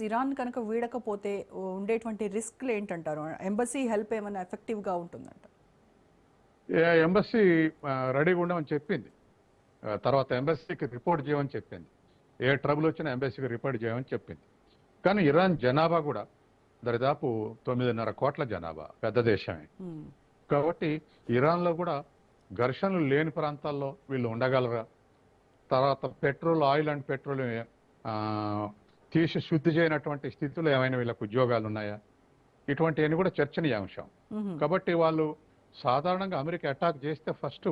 Iran కనుక వీడకపోతే ఉండేటువంటి రిస్క్లు ఏంటంటారు? ఎంబసీ హెల్ప్ ఏమైనా ఎఫెక్టివ్గా ఉంటుందంట? ఎంబసీ రెడీగా ఉండమని చెప్పింది. తర్వాత ఎంబసీకి రిపోర్ట్ చేయమని చెప్పింది. ఏ ట్రబుల్ వచ్చినా ఎంబసీకి రిపోర్ట్ చేయమని చెప్పింది. కానీ ఇరాన్ జనాభా కూడా దరిదాపు 9.5 కోట్ల జనాభా, పెద్ద దేశమే. కాబట్టి ఇరాన్లో కూడా ఘర్షణలు లేని ప్రాంతాల్లో వీళ్ళు ఉండగలరా? తర్వాత పెట్రోల్, ఆయిల్ అండ్ పెట్రోల్ తీసి శుద్ధి చేయనటువంటి స్థితిలో ఏమైనా వీళ్ళకి ఉద్యోగాలు ఉన్నాయా? ఇటువంటివన్నీ కూడా చర్చనీయాంశం. కాబట్టి వాళ్ళు సాధారణంగా అమెరికా అటాక్ చేస్తే ఫస్ట్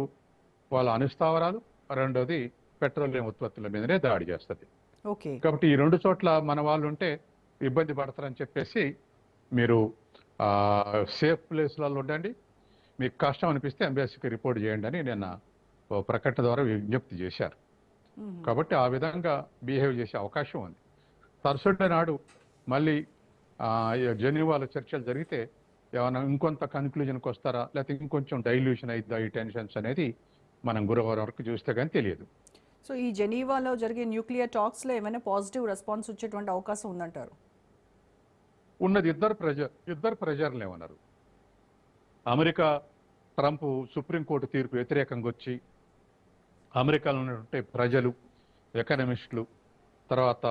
వాళ్ళ అణుస్థావరాలు, రెండోది పెట్రోలియం ఉత్పత్తుల మీదనే దాడి చేస్తుంది. కాబట్టి ఈ రెండు చోట్ల మన వాళ్ళు ఉంటే ఇబ్బంది పడతారని చెప్పేసి మీరు సేఫ్ ప్లేస్లలో ఉండండి, మీకు కష్టం అనిపిస్తే ఎంబసీకి రిపోర్ట్ చేయండి అని నిన్న ప్రకటన ద్వారా విజ్ఞప్తి చేశారు. కాబట్టి ఆ విధంగా బిహేవ్ చేసే అవకాశం ఉంది. తర్సడే నాడు మళ్ళీ జెనీవాలో చర్చలు జరిగితే ఏమైనా ఇంకొంత కన్క్లూజన్కి వస్తారా, లేకపోతే ఇంకొంచెం డైల్యూషన్ అయిద్దా ఈ టెన్షన్స్ అనేది మనం గురువారం వరకు చూస్తే కానీ తెలియదు. సో ఈ జెనీవాలో జరిగే న్యూక్లియర్ టాక్స్లో ఏమైనా పాజిటివ్ రెస్పాన్స్ వచ్చేటువంటి అవకాశం ఉందంటారు? ఉన్నది ఇద్దరు ప్రెజర్లు ఏమన్నారు. అమెరికా ట్రంప్ సుప్రీంకోర్టు తీర్పు వ్యతిరేకంగా వచ్చి అమెరికాలో ఉన్నటువంటి ప్రజలు, ఎకనమిస్టులు, తర్వాత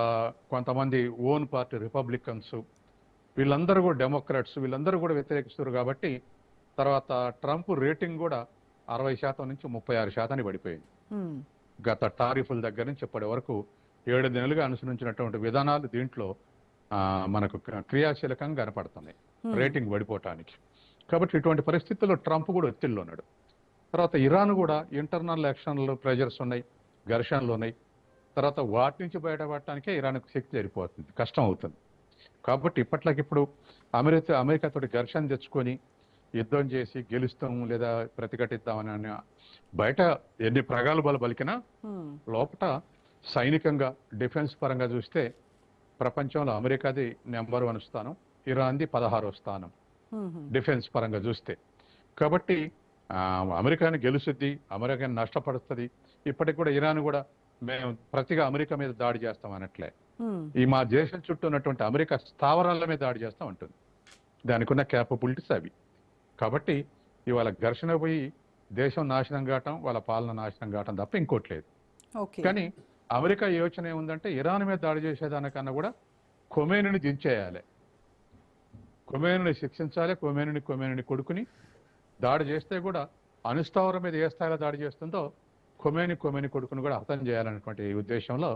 కొంతమంది ఓన్ పార్టీ రిపబ్లికన్స్, వీళ్ళందరూ కూడా డెమోక్రాట్స్, వీళ్ళందరూ కూడా వ్యతిరేకిస్తారు. కాబట్టి తర్వాత ట్రంప్ రేటింగ్ కూడా 60% నుంచి 36% పడిపోయింది. గత టారిఫ్ల దగ్గర నుంచి ఇప్పటి వరకు 7 నెలలుగా అనుసరించినటువంటి విధానాలు దీంట్లో మనకు క్రియాశీలకంగా కనపడుతున్నాయి రేటింగ్ పడిపోవటానికి. కాబట్టి ఇటువంటి పరిస్థితుల్లో ట్రంప్ కూడా ఒత్తిడిలో ఉన్నాడు. తర్వాత ఇరాన్ కూడా ఇంటర్నల్ ఎలక్షన్లు ప్రెజర్స్ ఉన్నాయి, ఘర్షణలు ఉన్నాయి. తర్వాత వాటి నుంచి బయటపడటానికే ఇరాన్కు శక్తి సరిపోతుంది, కష్టం అవుతుంది. కాబట్టి ఇప్పట్లకిప్పుడు అమెరికాతో ఘర్షణ తెచ్చుకొని యుద్ధం చేసి గెలుస్తాం లేదా ప్రతిఘటిద్దామని బయట ఎన్ని ప్రగల్భాలు పలికినా లోపల సైనికంగా డిఫెన్స్ పరంగా చూస్తే ప్రపంచంలో అమెరికాది నెంబర్ 1 స్థానం, ఇరాన్ది 16వ స్థానం డిఫెన్స్ పరంగా చూస్తే. కాబట్టి అమెరికాని గెలుస్తుంది, అమెరికాని నష్టపడుతుంది. ఇప్పటికి కూడా ఇరాన్ కూడా మేము ప్రతిగా అమెరికా మీద దాడి చేస్తాం అనట్లే, ఈ మా దేశం చుట్టూ ఉన్నటువంటి అమెరికా స్థావరాల మీద దాడి చేస్తాం అంటుంది. దానికి ఉన్న క్యాపబిలిటీస్ అవి. కాబట్టి ఇవాళ ఘర్షణ పోయి దేశం నాశనం కావటం, వాళ్ళ పాలన నాశనం కావటం తప్ప ఇంకోటి లేదు. కానీ అమెరికా యోచన ఏముందంటే ఇరాన్ మీద దాడి చేసేదానికన్నా కూడా ఖొమేనీని దించేయాలి, ఖొమేనీని శిక్షించాలి, ఖొమేనీని కొడుకుని దాడి చేస్తే కూడా అణుస్థావరం మీద ఏ స్థాయిలో దాడి చేస్తుందో ఖొమేనీ కొడుకుని కూడా హతం చేయాలనేటువంటి ఉద్దేశంలో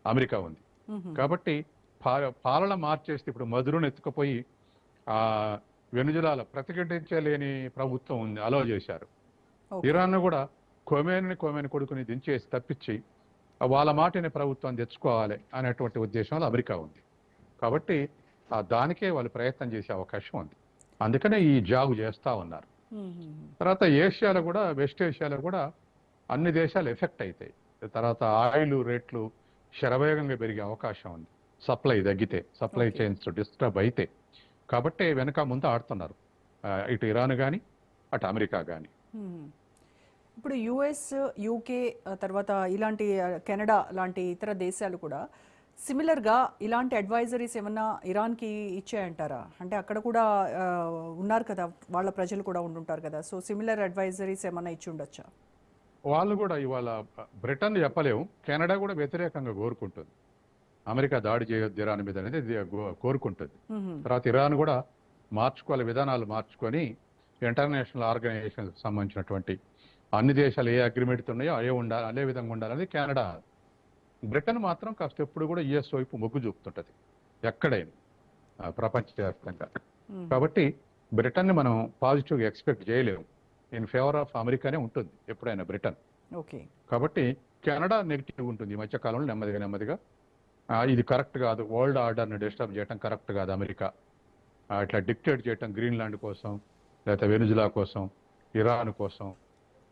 అమెరికా ఉంది. కాబట్టి పాలన మార్చేస్తే ఇప్పుడు మధురుని ఎత్తుకుపోయి వెనుజులాలో ప్రతిఘటించలేని ప్రభుత్వం ఉంది, అలో చేశారు. ఇరాన్ కూడా ఖొమేనీ కొడుకుని దించేసి తప్పించి వాళ్ళ మాటని ప్రభుత్వం తెచ్చుకోవాలి అనేటువంటి ఉద్దేశంలో అమెరికా ఉంది. కాబట్టి దానికే వాళ్ళు ప్రయత్నం చేసే అవకాశం ఉంది. అందుకనే ఈ జాగు చేస్తూ ఉన్నారు. తర్వాత ఏషియాలో కూడా, వెస్ట్ ఏషియాలో కూడా అన్ని దేశాలు ఎఫెక్ట్ అవుతాయి. తర్వాత ఆయిల్ రేట్లు శరవేగంగా పెరిగే అవకాశం ఉంది, సప్లై తగ్గితే, సప్లై చైన్స్ డిస్టర్బ్ అయితే. కాబట్టి వెనక ముందు ఆడుతున్నారు ఇటు ఇరాన్ కానీ అటు అమెరికా కానీ. ఇప్పుడు యుఎస్, యూకే, తర్వాత ఇలాంటి కెనడా లాంటి ఇతర దేశాలు కూడా సిమిలర్గా ఇలాంటి అడ్వైజరీస్ ఏమన్నా ఇరాన్కి ఇచ్చాయంటారా? అంటే అక్కడ కూడా ఉన్నారు కదా, వాళ్ళ ప్రజలు కూడా ఉండుంటారు కదా. సో సిమిలర్ అడ్వైజరీస్ ఏమన్నా ఇచ్చి ఉండొచ్చా? వాళ్ళు కూడా ఇవాళ బ్రిటన్ చెప్పలేము, కెనడా కూడా వ్యతిరేకంగా కోరుకుంటుంది, అమెరికా దాడి చేయొద్దు ఇరాన్ మీద అనేది కోరుకుంటుంది. తర్వాత ఇరాన్ కూడా మార్చుకోవాలి, విధానాలు మార్చుకొని ఇంటర్నేషనల్ ఆర్గనైజేషన్ సంబంధించినటువంటి అన్ని దేశాలు ఏ అగ్రిమెంట్ ఉన్నాయో అదే విధంగా ఉండాలని కెనడా. బ్రిటన్ మాత్రం కాస్త ఎప్పుడు కూడా యుఎస్ వైపు మొగ్గు చూపుతుంటది ఎక్కడైనా ప్రపంచవ్యాప్తంగా. కాబట్టి బ్రిటన్ని మనం పాజిటివ్గా ఎక్స్పెక్ట్ చేయలేము, ఇన్ ఫేవర్ ఆఫ్ అమెరికానే ఉంటుంది ఎప్పుడైనా బ్రిటన్. కాబట్టి కెనడా నెగిటివ్ ఉంటుంది ఈ మధ్యకాలంలో. నెమ్మదిగా ఇది కరెక్ట్ కాదు, వరల్డ్ ఆర్డర్ని డిస్టర్బ్ చేయడం కరెక్ట్ కాదు, అమెరికా ఇట్లా డిక్టేట్ చేయటం గ్రీన్లాండ్ కోసం, లేకపోతే వెనుజులా కోసం, ఇరాన్ కోసం,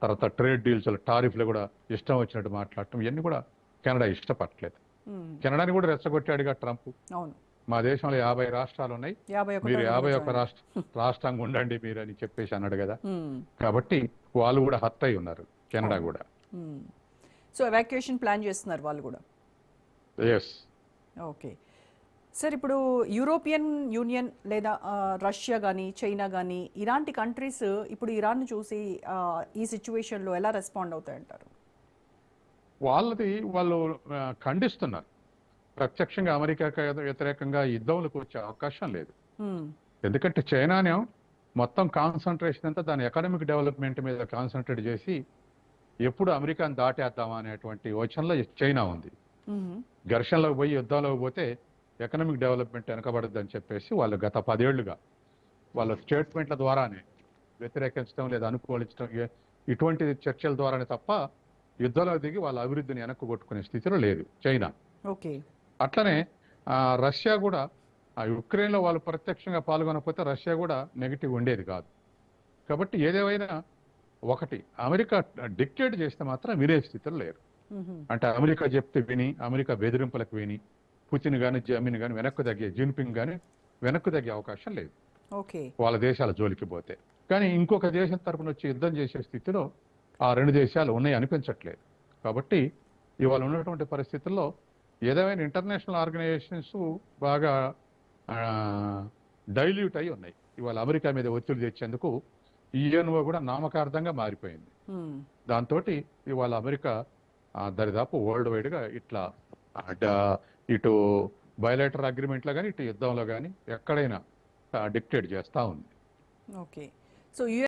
తర్వాత ట్రేడ్ డీల్స్ టారిఫ్లు కూడా ఇష్టం వచ్చినట్టు మాట్లాడటం, ఇవన్నీ కూడా కెనడా ఇష్టపడలేదు. కెనడాని కూడా రెచ్చగొట్టాడుగా ట్రంప్. మా దేశంలో 50 రాష్ట్రాలు ఉన్నాయి, మీరు 51 రాష్ట్రంగా ఉండండి మీరు అని చెప్పేసి అన్నాడు కదా. కాబట్టి వాళ్ళు కూడా హర్ట్ అయి ఉన్నారు, కెనడా కూడా. సో ఎవాక్యుయేషన్ ప్లాన్ చేస్తున్నారు వాళ్ళు కూడా. ఎస్. ఓకే. సార్ ఇప్పుడు యూరోపియన్ యూనియన్ లేదా రష్యా కానీ చైనా కానీ ఇలాంటి కంట్రీస్ ఇప్పుడు ఇరాన్ చూసి ఈ సిచ్యువేషన్లో ఎలా రెస్పాండ్ అవుతాయంటారు? వాళ్ళు ఖండిస్తున్నారు. ప్రత్యక్షంగా అమెరికాకి వ్యతిరేకంగా యుద్ధంలోకి వచ్చే అవకాశం లేదు. మ్మ్. ఎందుకంటే చైనానే మొత్తం కాన్సన్ట్రేషన్ అంతా దాని ఎకనామిక్ డెవలప్మెంట్ మీద కాన్సన్ట్రేట్ చేసి ఎప్పుడు అమెరికాను దాటేద్దామా అనేటువంటి యోచనలో చైనా ఉంది. మ్మ్. ఘర్షణలోకి పోయి యుద్ధంలోకి పోతే ఎకనామిక్ డెవలప్మెంట్ వెనకబడద్దు అని చెప్పేసి వాళ్ళు గత 10 ఏళ్లుగా వాళ్ళ స్టేట్మెంట్ల ద్వారానే వ్యతిరేకించడం లేదా అనుకూలించడం ఇటువంటి చర్చల ద్వారానే తప్ప యుద్ధంలో దిగి వాళ్ళ అభివృద్ధిని వెనక్కు కొట్టుకునే స్థితిలో లేదు చైనా. ఓకే. అట్లనే రష్యా కూడా యుక్రెయిన్లో వాళ్ళు ప్రత్యక్షంగా పాల్గొనకపోతే రష్యా కూడా నెగిటివ్ ఉండేది కాదు. కాబట్టి ఏదేమైనా ఒకటి అమెరికా డిక్టేట్ చేస్తే మాత్రం వినే స్థితిలో లేరు. మ్మ్. అంటే అమెరికా చెప్తే విని అమెరికా బెదిరింపులకు విని పుతిన్ కానీ జమీన్ కానీ వెనక్కు తగ్గే జిన్పింగ్ కానీ వెనక్కు తగ్గే అవకాశం లేదు ఓకే. వాళ్ళ దేశాల జోలికి పోతే. కానీ ఇంకొక దేశం తరపున వచ్చి యుద్ధం చేసే స్థితిలో ఆ రెండు దేశాలు ఉన్నాయి అనిపించట్లేదు. కాబట్టి ఇవాళ ఉన్నటువంటి పరిస్థితుల్లో ఏదేమైనా ఇంటర్నేషనల్ ఆర్గనైజేషన్స్ బాగా డైల్యూట్ అయి ఉన్నాయి. ఇవాళ అమెరికా మీద ఒత్తిడి తెచ్చేందుకు యుఎన్ఓ కూడా నామకార్థంగా మారిపోయింది. మ్మ్. దాంతో ఇవాళ అమెరికా దరిదాపు వరల్డ్ వైడ్గా ఇట్లా ఇటు బయలేటర్ అగ్రిమెంట్లో కానీ ఇటు యుద్ధంలో కానీ ఎక్కడైనా డిక్టేట్ చేస్తూ ఉంది. ఓకే. సో